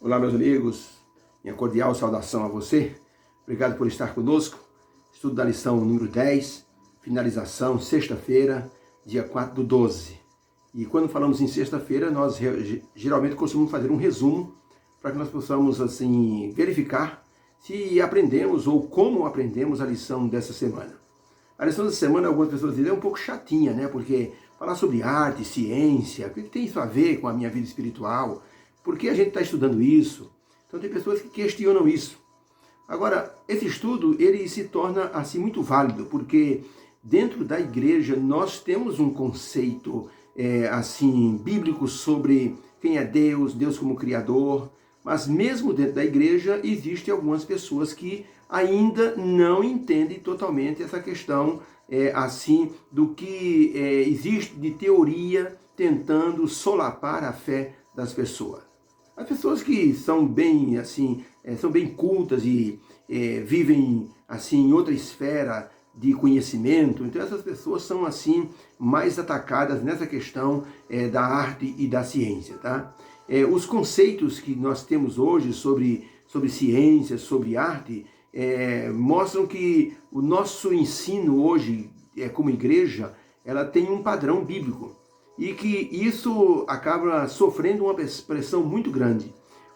Olá, meus amigos, minha cordial saudação a você. Obrigado por estar conosco. Estudo da lição número 10, finalização, sexta-feira, dia 4/12. E quando falamos em sexta-feira, nós geralmente costumamos fazer um resumo para que nós possamos, assim, verificar se aprendemos ou como aprendemos a lição dessa semana. A lição dessa semana, algumas pessoas dizem, é um pouco chatinha, né? Porque falar sobre arte, ciência, o que tem isso a ver com a minha vida espiritual? Por que a gente está estudando isso? Então tem pessoas que questionam isso. Agora, esse estudo, ele se torna assim muito válido, porque dentro da igreja nós temos um conceito assim bíblico sobre quem é Deus, Deus como Criador, mas mesmo dentro da igreja existem algumas pessoas que ainda não entendem totalmente essa questão assim do que existe de teoria tentando solapar a fé das pessoas. As pessoas que são bem assim, são bem cultas e vivem assim em outra esfera de conhecimento, então essas pessoas são assim mais atacadas nessa questão da arte e da ciência, tá? Os conceitos que nós temos hoje sobre ciência, sobre arte, mostram que o nosso ensino hoje, como igreja, ela tem um padrão bíblico. E que isso acaba sofrendo uma pressão muito grande.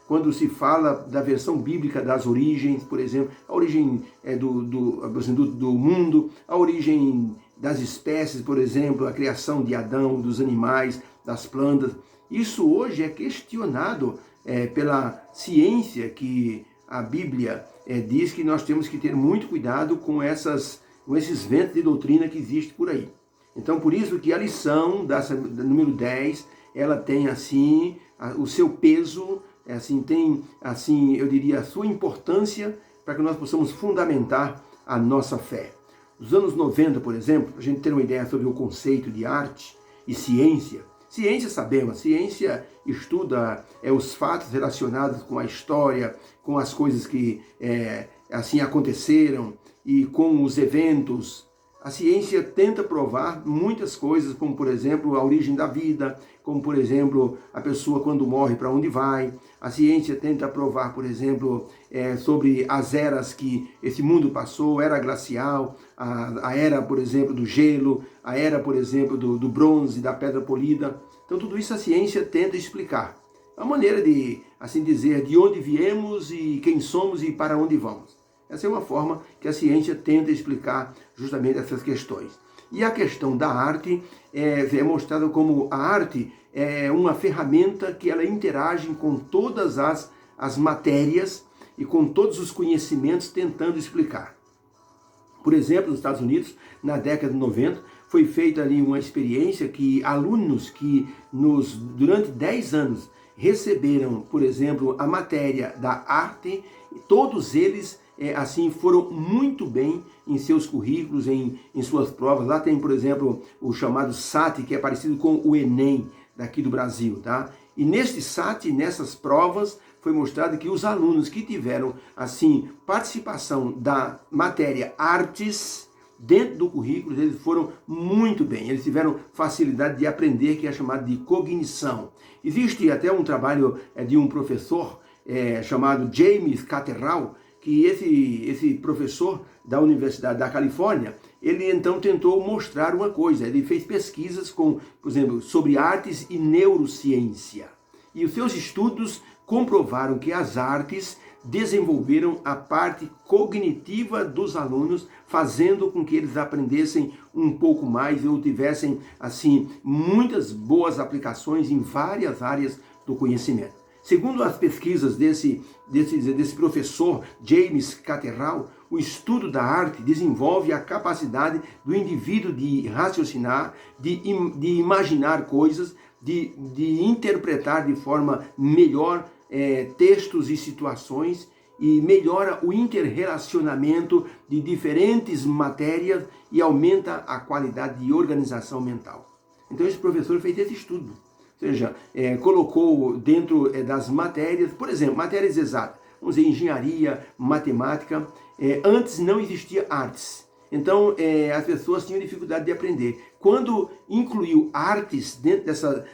Quando se fala da versão bíblica das origens, por exemplo, a origem do mundo, a origem das espécies, por exemplo, a criação de Adão, dos animais, das plantas. Isso hoje é questionado pela ciência, que a Bíblia diz que nós temos que ter muito cuidado com esses ventos de doutrina que existem por aí. Então, por isso que a lição dessa número 10, ela tem assim o seu peso, assim tem assim, eu diria, a sua importância para que nós possamos fundamentar a nossa fé. Nos anos 90, por exemplo, a gente ter uma ideia sobre o conceito de arte e ciência. Ciência, sabemos, ciência estuda os fatos relacionados com a história, com as coisas que assim aconteceram e com os eventos. A ciência tenta provar muitas coisas, como, por exemplo, a origem da vida, como, por exemplo, a pessoa quando morre, para onde vai. A ciência tenta provar, por exemplo, sobre as eras que esse mundo passou, era glacial, a era, por exemplo, do gelo, a era, por exemplo, do bronze, da pedra polida. Então, tudo isso a ciência tenta explicar. É uma maneira de, assim dizer, de onde viemos e quem somos e para onde vamos. Essa é uma forma que a ciência tenta explicar justamente essas questões. E a questão da arte é mostrada como a arte é uma ferramenta que ela interage com todas as matérias e com todos os conhecimentos tentando explicar. Por exemplo, nos Estados Unidos, na década de 90, foi feita ali uma experiência que alunos que durante 10 anos receberam, por exemplo, a matéria da arte, todos eles assim foram muito bem em seus currículos, em suas provas. Lá tem, por exemplo, o chamado SAT, que é parecido com o Enem daqui do Brasil, tá? E neste SAT, nessas provas, foi mostrado que os alunos que tiveram assim participação da matéria artes dentro do currículo, eles foram muito bem, eles tiveram facilidade de aprender, que é chamado de cognição. Existe até um trabalho de um professor chamado James Catterall, que esse professor da Universidade da Califórnia, ele então tentou mostrar uma coisa, ele fez pesquisas por exemplo, sobre artes e neurociência. E os seus estudos comprovaram que as artes desenvolveram a parte cognitiva dos alunos, fazendo com que eles aprendessem um pouco mais ou tivessem, assim, muitas boas aplicações em várias áreas do conhecimento. Segundo as pesquisas desse professor James Catterall, o estudo da arte desenvolve a capacidade do indivíduo de raciocinar, de imaginar coisas, de interpretar de forma melhor textos e situações, e melhora o interrelacionamento de diferentes matérias e aumenta a qualidade de organização mental. Então esse professor fez esse estudo. Ou seja, colocou dentro das matérias, por exemplo, matérias exatas, vamos dizer, engenharia, matemática. Antes não existia artes. Então, as pessoas tinham dificuldade de aprender. Quando incluiu artes dentro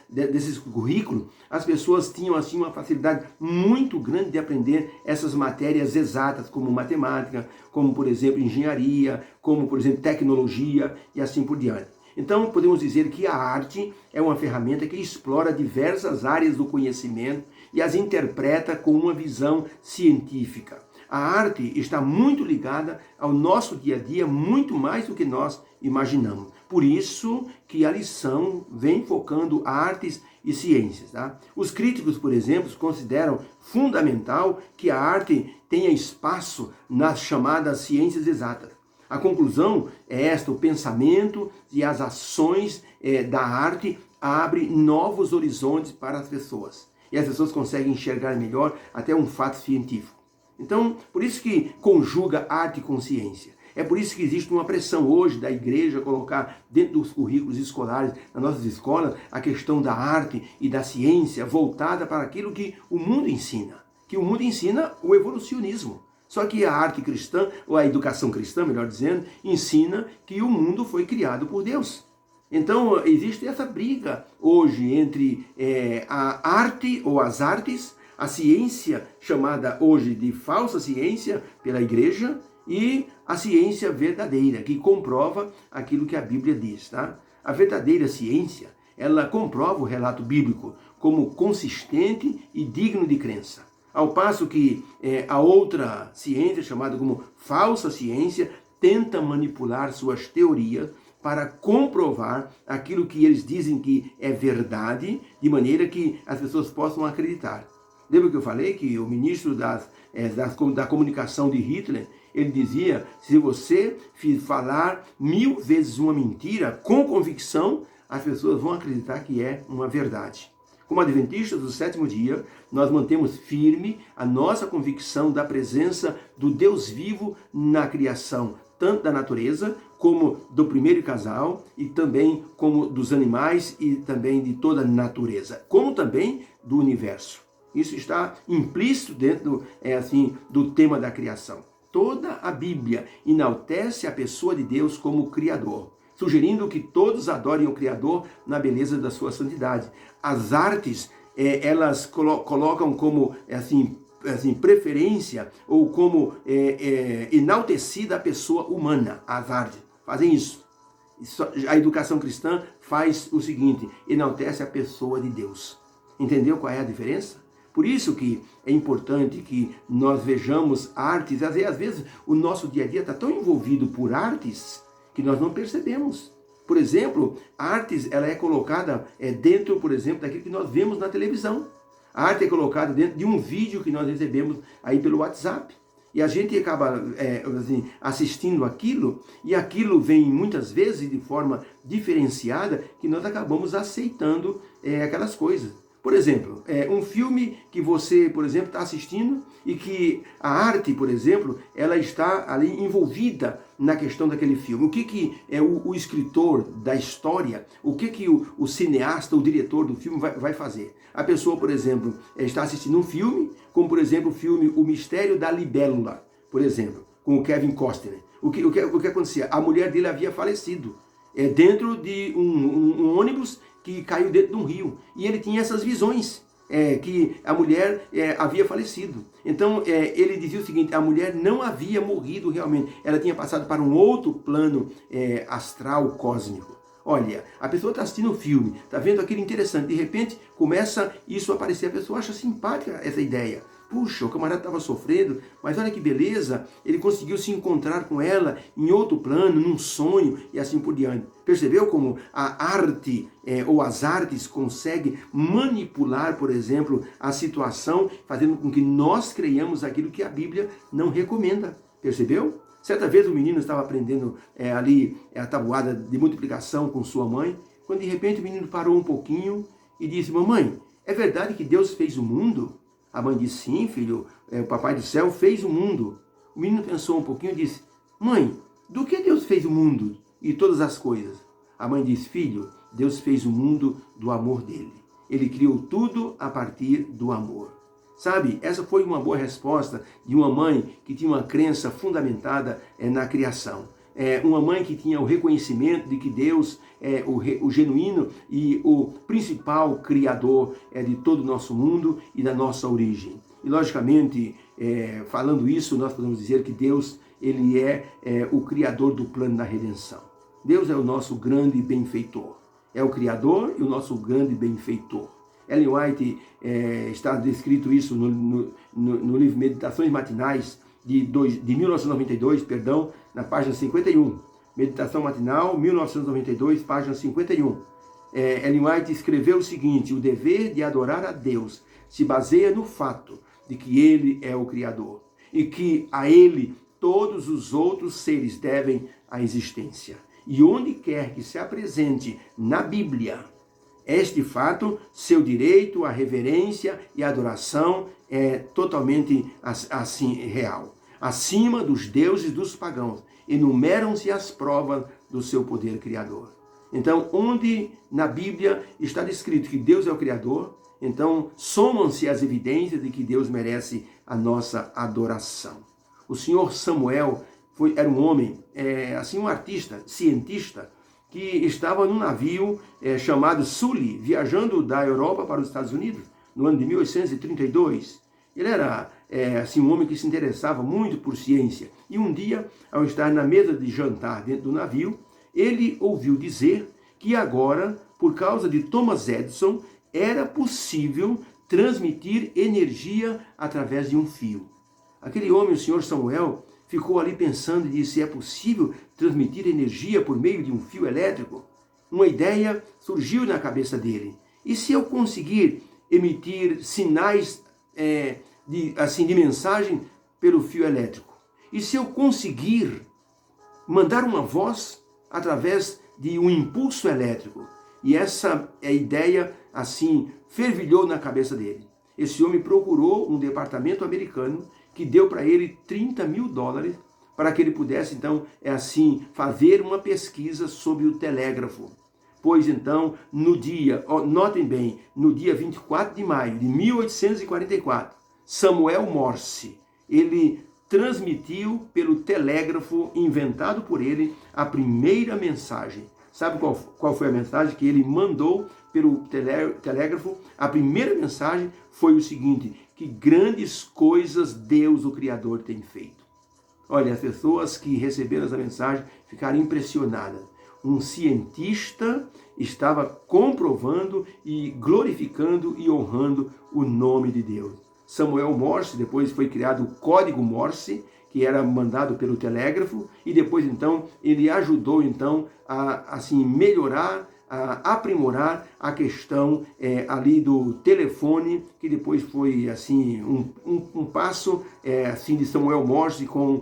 desses currículos, as pessoas tinham assim uma facilidade muito grande de aprender essas matérias exatas, como matemática, como, por exemplo, engenharia, como, por exemplo, tecnologia e assim por diante. Então, podemos dizer que a arte é uma ferramenta que explora diversas áreas do conhecimento e as interpreta com uma visão científica. A arte está muito ligada ao nosso dia a dia, muito mais do que nós imaginamos. Por isso que a lição vem focando artes e ciências. Tá? Os críticos, por exemplo, consideram fundamental que a arte tenha espaço nas chamadas ciências exatas. A conclusão é esta: o pensamento e as ações da arte abrem novos horizontes para as pessoas. E as pessoas conseguem enxergar melhor até um fato científico. Então, por isso que conjuga arte com ciência. É por isso que existe uma pressão hoje da igreja colocar dentro dos currículos escolares, nas nossas escolas, a questão da arte e da ciência voltada para aquilo que o mundo ensina. Que o mundo ensina o evolucionismo. Só que a arte cristã, ou a educação cristã, melhor dizendo, ensina que o mundo foi criado por Deus. Então, existe essa briga hoje entre a arte ou as artes, a ciência chamada hoje de falsa ciência pela igreja e a ciência verdadeira, que comprova aquilo que a Bíblia diz. Tá? A verdadeira ciência, ela comprova o relato bíblico como consistente e digno de crença. Ao passo que a outra ciência, chamada como falsa ciência, tenta manipular suas teorias para comprovar aquilo que eles dizem que é verdade, de maneira que as pessoas possam acreditar. Lembra que eu falei que o ministro da comunicação de Hitler, ele dizia: se você falar 1000 vezes uma mentira com convicção, as pessoas vão acreditar que é uma verdade. Como adventistas do sétimo dia, nós mantemos firme a nossa convicção da presença do Deus vivo na criação, tanto da natureza, como do primeiro casal, e também como dos animais e também de toda a natureza, como também do universo. Isso está implícito dentro do tema da criação. Toda a Bíblia enaltece a pessoa de Deus como Criador, sugerindo que todos adorem o Criador na beleza da sua santidade. As artes, elas colocam como preferência ou como enaltecida a pessoa humana. As artes fazem isso. A educação cristã faz o seguinte: enaltece a pessoa de Deus. Entendeu qual é a diferença? Por isso que é importante que nós vejamos artes. Às vezes o nosso dia a dia está tão envolvido por artes que nós não percebemos. Por exemplo, a arte ela é colocada dentro, por exemplo, daquilo que nós vemos na televisão. A arte é colocada dentro de um vídeo que nós recebemos aí pelo WhatsApp. E a gente acaba assistindo aquilo, e aquilo vem muitas vezes de forma diferenciada, que nós acabamos aceitando aquelas coisas. Por exemplo, um filme que você, por exemplo, está assistindo e que a arte, por exemplo, ela está ali envolvida na questão daquele filme. O que é o escritor da história, o que o cineasta, o diretor do filme vai fazer? A pessoa, por exemplo, está assistindo um filme, como por exemplo o filme O Mistério da Libélula, por exemplo, com o Kevin Costner. O que acontecia? A mulher dele havia falecido dentro de um ônibus que caiu dentro de um rio. E ele tinha essas visões, que a mulher havia falecido. Então, ele dizia o seguinte: a mulher não havia morrido realmente. Ela tinha passado para um outro plano astral, cósmico. Olha, a pessoa está assistindo o filme, está vendo aquilo interessante. De repente, começa isso a aparecer. A pessoa acha simpática essa ideia. Puxa, o camarada estava sofrendo, mas olha que beleza, ele conseguiu se encontrar com ela em outro plano, num sonho e assim por diante. Percebeu como a arte ou as artes conseguem manipular, por exemplo, a situação, fazendo com que nós creiamos aquilo que a Bíblia não recomenda. Percebeu? Certa vez o menino estava aprendendo ali a tabuada de multiplicação com sua mãe, quando de repente o menino parou um pouquinho e disse: mamãe, é verdade que Deus fez o mundo? A mãe disse: sim, filho, o Papai do Céu fez o mundo. O menino pensou um pouquinho e disse: mãe, do que Deus fez o mundo e todas as coisas? A mãe disse: filho, Deus fez o mundo do amor dele. Ele criou tudo a partir do amor. Sabe, essa foi uma boa resposta de uma mãe que tinha uma crença fundamentada na criação. uma mãe que tinha o reconhecimento de que Deus é o genuíno e o principal criador de todo o nosso mundo e da nossa origem. E logicamente, falando isso, nós podemos dizer que Deus ele é o criador do plano da redenção. Deus é o nosso grande benfeitor. É o criador e o nosso grande benfeitor. Ellen White está descrito isso no livro Meditações Matinais de 1992, na página 51. Meditação Matinal, 1992, página 51. Ellen White escreveu o seguinte: o dever de adorar a Deus se baseia no fato de que Ele é o Criador e que a Ele todos os outros seres devem a existência. E onde quer que se apresente na Bíblia este fato, seu direito à reverência e adoração é totalmente assim real. Acima dos deuses dos pagãos, enumeram-se as provas do seu poder criador. Então, onde na Bíblia está descrito que Deus é o Criador, então somam-se as evidências de que Deus merece a nossa adoração. O senhor Samuel era um homem, um artista, cientista, que estava num navio chamado Sully, viajando da Europa para os Estados Unidos, no ano de 1832. Ele era um homem que se interessava muito por ciência. E um dia, ao estar na mesa de jantar dentro do navio, ele ouviu dizer que agora, por causa de Thomas Edison, era possível transmitir energia através de um fio. Aquele homem, o senhor Samuel, ficou ali pensando e disse: é possível transmitir energia por meio de um fio elétrico? Uma ideia surgiu na cabeça dele. E se eu conseguir emitir sinais de mensagem pelo fio elétrico? E se eu conseguir mandar uma voz através de um impulso elétrico? E essa ideia, fervilhou na cabeça dele. Esse homem procurou um departamento americano que deu para ele $30 mil para que ele pudesse, então, fazer uma pesquisa sobre o telégrafo. Pois, então, notem bem, no dia 24 de maio de 1844, Samuel Morse, ele transmitiu pelo telégrafo inventado por ele a primeira mensagem. Sabe qual foi a mensagem que ele mandou pelo telégrafo? A primeira mensagem foi o seguinte: que grandes coisas Deus, o Criador, tem feito. Olha, as pessoas que receberam essa mensagem ficaram impressionadas. Um cientista estava comprovando e glorificando e honrando o nome de Deus. Samuel Morse, depois foi criado o código Morse, que era mandado pelo telégrafo, e depois, então, ele ajudou, então, a melhorar, a aprimorar a questão ali do telefone, que depois foi, um passo, de Samuel Morse com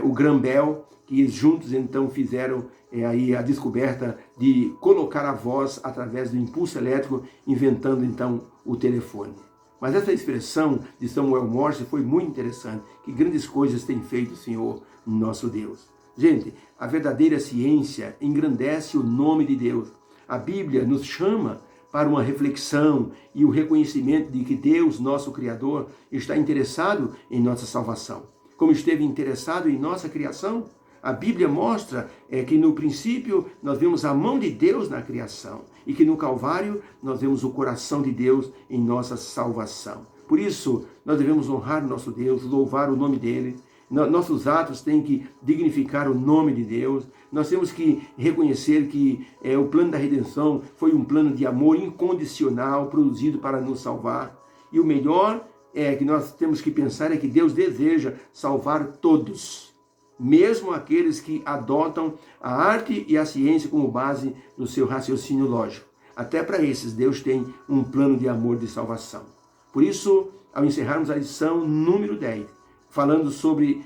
o Graham Bell, que juntos, então, fizeram aí a descoberta de colocar a voz através do impulso elétrico, inventando, então, o telefone. Mas essa expressão de Samuel Morse foi muito interessante. Que grandes coisas tem feito o Senhor, nosso Deus. Gente, a verdadeira ciência engrandece o nome de Deus. A Bíblia nos chama para uma reflexão e o reconhecimento de que Deus, nosso Criador, está interessado em nossa salvação. Como esteve interessado em nossa criação, a Bíblia mostra que no princípio nós vemos a mão de Deus na criação e que no Calvário nós vemos o coração de Deus em nossa salvação. Por isso, nós devemos honrar nosso Deus, louvar o nome dele. Nossos atos têm que dignificar o nome de Deus. Nós temos que reconhecer que o plano da redenção foi um plano de amor incondicional, produzido para nos salvar. E o melhor que nós temos que pensar é que Deus deseja salvar todos, mesmo aqueles que adotam a arte e a ciência como base do seu raciocínio lógico. Até para esses, Deus tem um plano de amor de salvação. Por isso, ao encerrarmos a lição número 10, falando sobre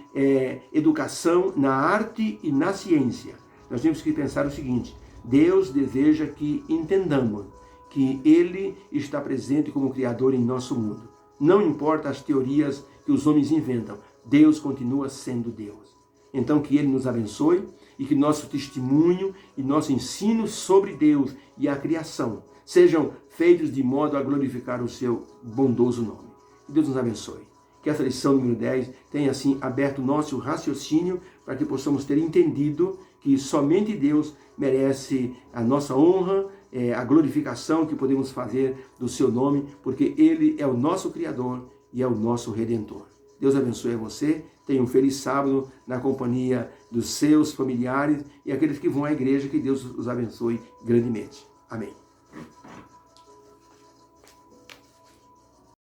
educação na arte e na ciência, nós temos que pensar o seguinte: Deus deseja que entendamos que Ele está presente como Criador em nosso mundo. Não importa as teorias que os homens inventam, Deus continua sendo Deus. Então, que Ele nos abençoe e que nosso testemunho e nosso ensino sobre Deus e a criação sejam feitos de modo a glorificar o seu bondoso nome. Que Deus nos abençoe. que essa lição número 10 tenha assim aberto o nosso raciocínio para que possamos ter entendido que somente Deus merece a nossa honra, a glorificação que podemos fazer do seu nome, porque Ele é o nosso Criador e é o nosso Redentor. Deus abençoe a você, tenha um feliz sábado na companhia dos seus familiares e aqueles que vão à igreja, que Deus os abençoe grandemente. Amém.